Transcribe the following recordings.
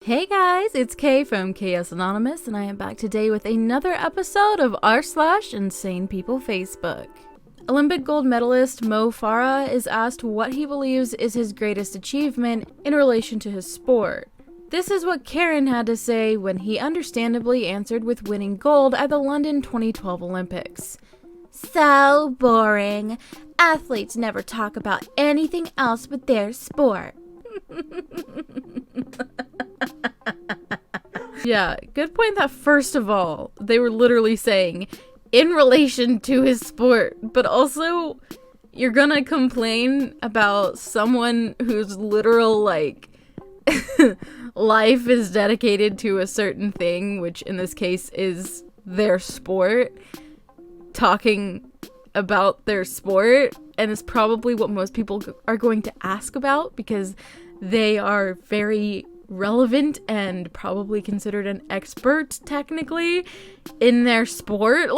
Hey guys, it's Kay from Chaos Anonymous, and I am back today with another episode of r/Insane People Facebook. Olympic gold medalist Mo Farah is asked what he believes is his greatest achievement in relation to his sport. This is what Karen had to say when he understandably answered with winning gold at the London 2012 Olympics. So boring. Athletes never talk about anything else but their sport. Yeah, good point that first of all, they were literally saying in relation to his sport, but also you're gonna complain about someone whose literal, life is dedicated to a certain thing, which in this case is their sport, talking about their sport, and is probably what most people are going to ask about because they are very relevant and probably considered an expert technically in their sport.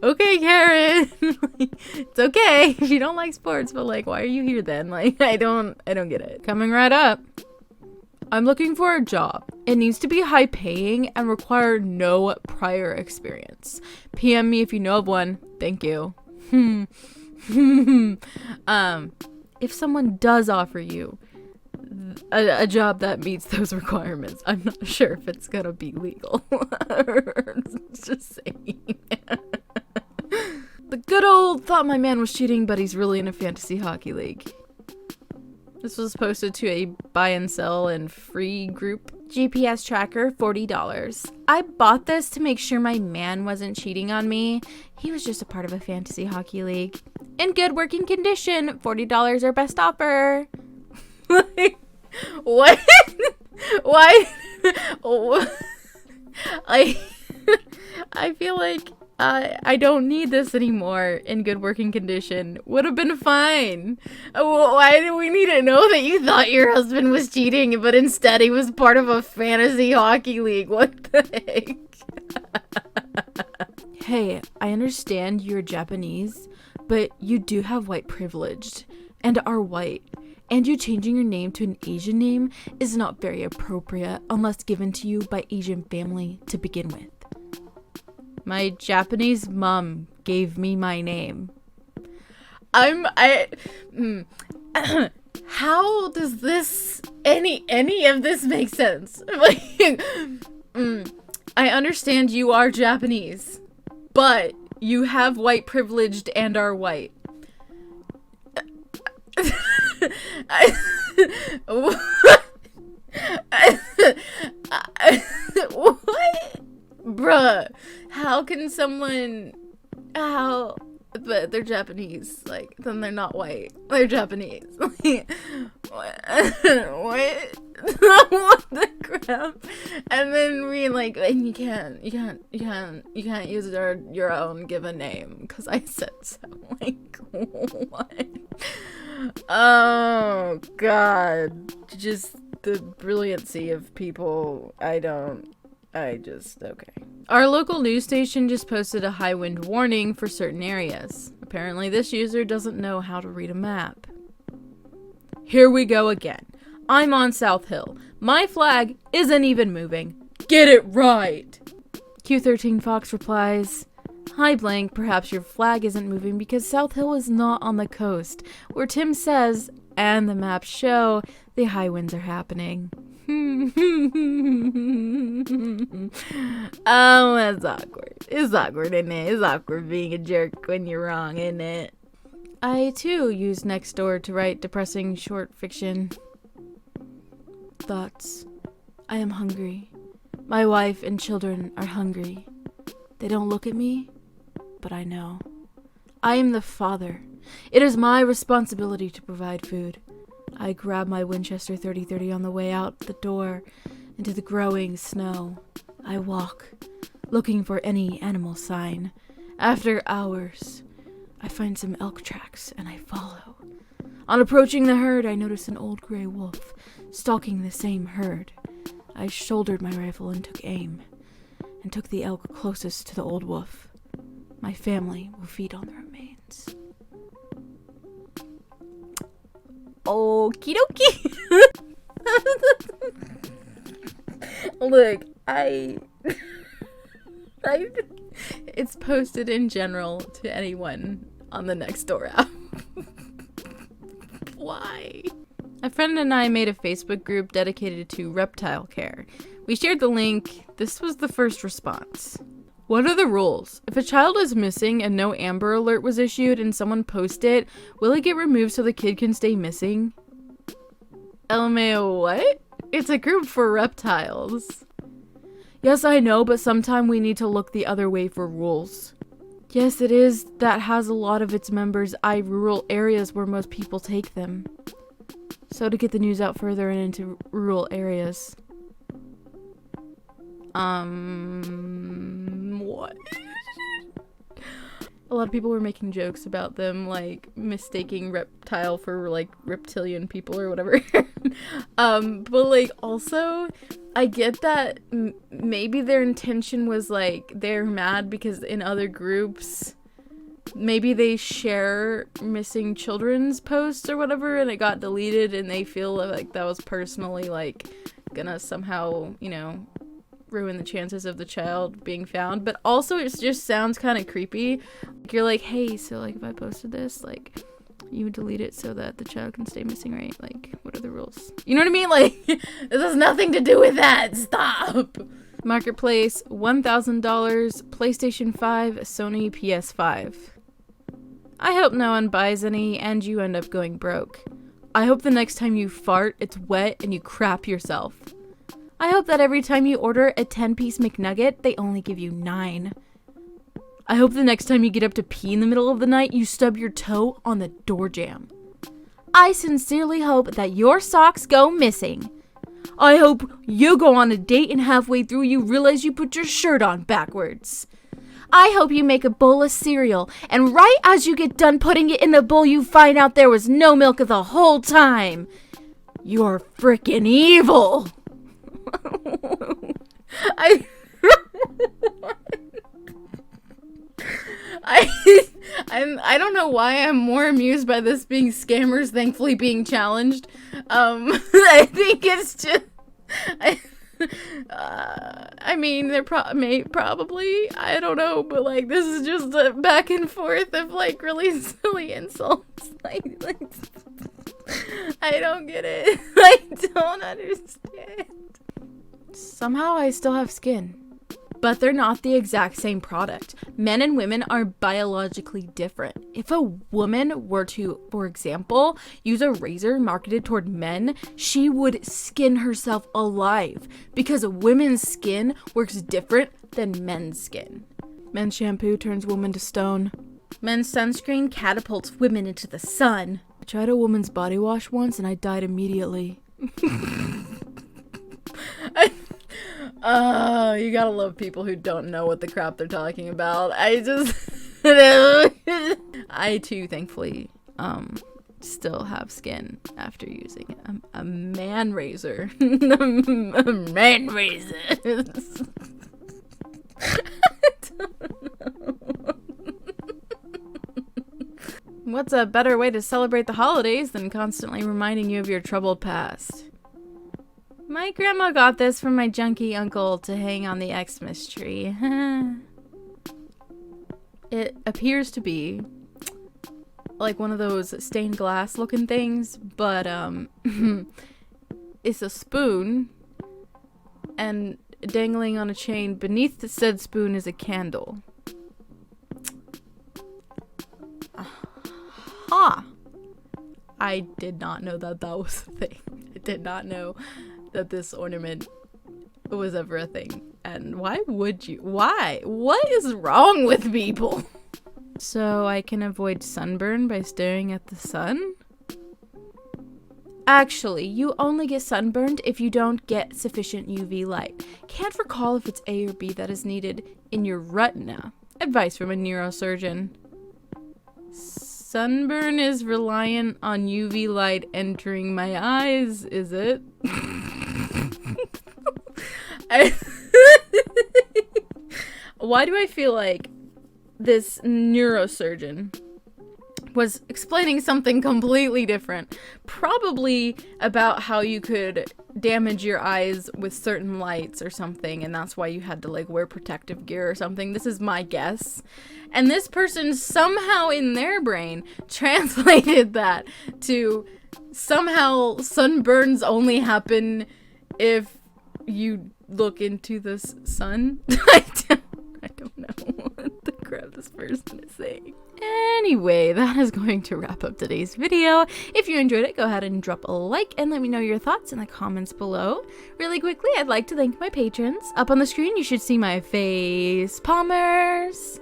Okay, Karen. It's okay if you don't like sports, but why are you here then? I don't get it. Coming right up. I'm looking for a job. It needs to be high paying and require no prior experience. PM me if you know of one. Thank you. If someone does offer you a job that meets those requirements, I'm not sure if it's gonna be legal. Just saying. The good old thought my man was cheating, but he's really in a fantasy hockey league. This was posted to a buy and sell and free group. GPS tracker, $40. I bought this to make sure my man wasn't cheating on me. He was just a part of a fantasy hockey league. In good working condition, $40 our best offer. What? Why? I feel like I don't need this anymore. In good working condition would have been fine. Why do we need to know that you thought your husband was cheating, but instead he was part of a fantasy hockey league? What the heck? Hey, I understand you're Japanese, but you do have white privilege and are white. And you changing your name to an Asian name is not very appropriate unless given to you by Asian family to begin with. My Japanese mom gave me my name. How does this, any of this make sense? I understand you are Japanese, but you have white privilege and are white. What? Bruh, how can someone, but they're Japanese, then they're not white, they're Japanese. What? What? What the crap? And then and you can't use your own given name because I said so. What? Oh god, just the brilliancy of people. Okay. Our local news station just posted a high wind warning for certain areas. Apparently this user doesn't know how to read a map. Here we go again. I'm on South Hill. My flag isn't even moving. Get it right! Q13 Fox replies, Hi Blank, perhaps your flag isn't moving because South Hill is not on the coast, where Tim says, and the maps show, the high winds are happening. Oh, that's awkward. It's awkward, isn't it? It's awkward being a jerk when you're wrong, isn't it? I, too, use Nextdoor to write depressing short fiction. Thoughts. I am hungry. My wife and children are hungry. They don't look at me, but I know. I am the father. It is my responsibility to provide food. I grab my Winchester 30-30 on the way out the door into the growing snow. I walk, looking for any animal sign. After hours, I find some elk tracks and I follow. On approaching the herd, I notice an old gray wolf stalking the same herd. I shouldered my rifle and took aim, and took the elk closest to the old wolf. My family will feed on the remains. Okie dokie. Look, it's posted in general to anyone on the Nextdoor app. Why? A friend and I made a Facebook group dedicated to Reptile Care. We shared the link. This was the first response. What are the rules? If a child is missing and no Amber Alert was issued and someone posts it, will it get removed so the kid can stay missing? LMAO, what? It's a group for reptiles. Yes, I know, but sometime we need to look the other way for rules. Yes, it is. That has a lot of its members rural areas where most people take them. So to get the news out further and into rural areas. What? A lot of people were making jokes about them, like, mistaking reptile for, like, reptilian people or whatever. But, like, also, I get that maybe their intention was, like, they're mad because in other groups, maybe they share missing children's posts or whatever, and it got deleted, and they feel like that was personally, like, gonna somehow, you know, ruin the chances of the child being found. But also it just sounds kind of creepy. Like, you're like, hey, so like if I posted this, like, you would delete it so that the child can stay missing, right? Like, what are the rules? You know what I mean? Like, this has nothing to do with that. Stop. Marketplace, $1,000, PlayStation 5, Sony PS5. I hope no one buys any and you end up going broke. I hope the next time you fart, it's wet and you crap yourself. I hope that every time you order a 10-piece McNugget, they only give you 9. I hope the next time you get up to pee in the middle of the night, you stub your toe on the door jamb. I sincerely hope that your socks go missing. I hope you go on a date and halfway through you realize you put your shirt on backwards. I hope you make a bowl of cereal, and right as you get done putting it in the bowl, you find out there was no milk the whole time. You're frickin' evil. I don't know why I'm more amused by this being scammers thankfully being challenged. I think it's just I mean, they're probably, I don't know, but like this is just a back and forth of like really silly insults. Like I don't get it. I don't understand. Somehow I still have skin. But they're not the exact same product. Men and women are biologically different. If a woman were to, for example, use a razor marketed toward men, she would skin herself alive because women's skin works different than men's skin. Men's shampoo turns women to stone. Men's sunscreen catapults women into the sun. I tried a woman's body wash once and I died immediately. You gotta love people who don't know what the crap they're talking about. I too, thankfully, still have skin after using a man razor. A man razor. I don't know. What's a better way to celebrate the holidays than constantly reminding you of your troubled past? My grandma got this from my junkie uncle to hang on the Xmas tree. It appears to be like one of those stained glass looking things, but it's a spoon, and dangling on a chain beneath the said spoon is a candle. Aha! I did not know that was a thing. I did not know that this ornament was ever a thing. And why would you? Why? What is wrong with people? So I can avoid sunburn by staring at the sun? Actually, you only get sunburned if you don't get sufficient UV light. Can't recall if it's A or B that is needed in your retina. Advice from a neurosurgeon. Sunburn is reliant on UV light entering my eyes, is it? Why do I feel like this neurosurgeon was explaining something completely different? probably about how you could damage your eyes with certain lights or something, and that's why you had to like wear protective gear or something. This is my guess. And this person somehow in their brain translated that to somehow sunburns only happen if you look into the sun. I don't know what the crap this person is saying. Anyway, that is going to wrap up today's video. If you enjoyed it, go ahead and drop a like and let me know your thoughts in the comments below. Really quickly, I'd like to thank my patrons. Up on the screen, you should see my face palmers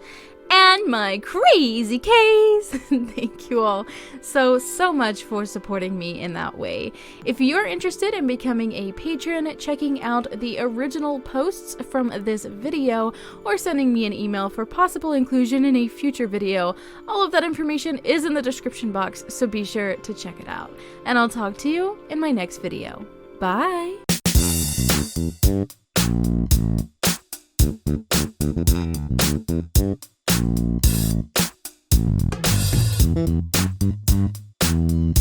and my crazy case. Thank you all so much for supporting me in that way. If you're interested in becoming a patron, checking out the original posts from this video, or sending me an email for possible inclusion in a future video, all of that information is in the description box, so be sure to check it out. And I'll talk to you in my next video. Bye! Thank you.